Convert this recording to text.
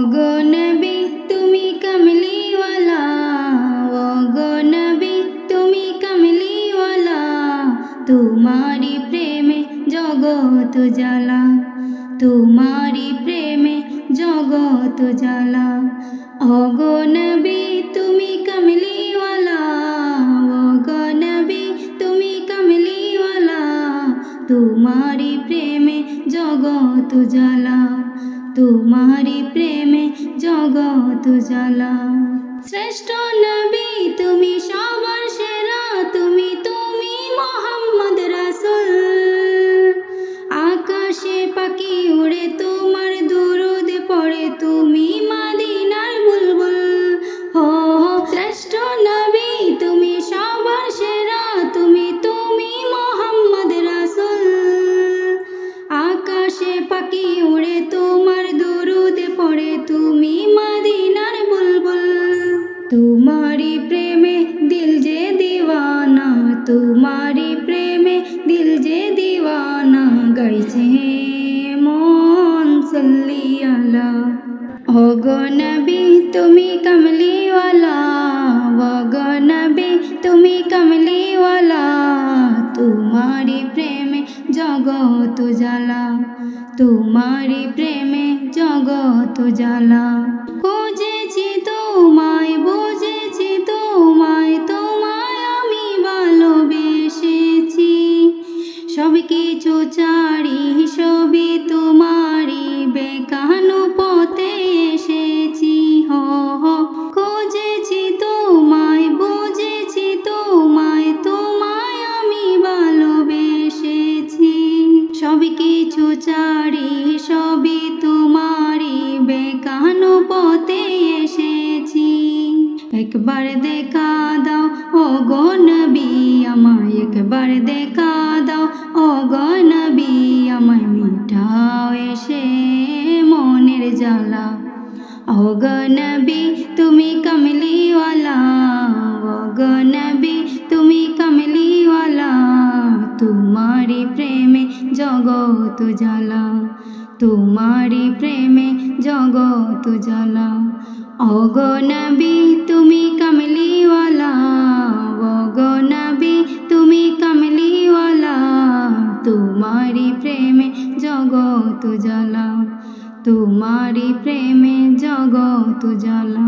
ওগো নবী তুমি কমলিওয়ালা, ওগো নবী তুমি কমলিওয়ালা, তোমারি প্রেমে জগৎ জ্বালা, তোমারি প্রেমে জগৎ জ্বালা। ওগো নবী তুমি কমলিওয়ালা, ওগো নবী তুমি কমলিওয়ালা, তোমারি প্রেমে জগৎ জ্বালা, তোমারি প্রেমে জগৎ জ্বালা। শ্রেষ্ঠ নবী তুমি সবার সেরা, তুমি তুমি মোহাম্মদ রাসূল। আকাশে পাখি উড়ে তোমার দুরূদ পড়ে, তুমি মদিনার বুলবুল। হো শ্রেষ্ঠ নবী তুমি সবার সেরা, তুমি তুমি মোহাম্মদ রাসূল। আকাশে পাখি উড়ে তোমার দুরূদ পড়ে, তুমি মদিনার বুলবুল। তোমারি প্রেমে দিল যে দিওয়ানা, তোমারি প্রেমে দিল যে দিওয়ানা, গাইছে মন সাল্লি আলা। ওগো নবী তুমি কমলিওয়ালা, ওগো নবী তুমি কমলিওয়ালা, তোমারি প্রেমে জগৎ জ্বালা, তোমারি প্রেমে জগৎ জ্বালা। খুঁজেছি তোমায় বুঝেছি তোমায়, তোমায় আমি ভালোবেসেছি। সব কিছু ছাড়ি সবই তোমারি, বেকানো পথে এসেছি। হো হো খুঁজেছি তোমায় বুঝেছি তোমায়, তোমায় আমি ভালোবেসেছি। সব কিছু ছাড়ি সবই তোমারি, বেকানো পথে এসেছি। একবার দেখা দাও ওগো নবী আমায়, একবার দেখা দাও ওগো নবী আমায়, মিটাও এসে মনের জ্বালা। ওগো নবী তুমি কমলিওয়ালা, ওগো নবী তুমি কমলিওয়ালা, তোমারি প্রেমে জগৎ জ্বালা, তোমারি প্রেমে জগৎ জ্বালা। ওগো নবী তুমি কমলিওয়ালা, ওগো নবী তুমি কমলিওয়ালা, তোমারি প্রেমে জগৎ জ্বালা, তোমারি প্রেমে জগৎ জ্বালা।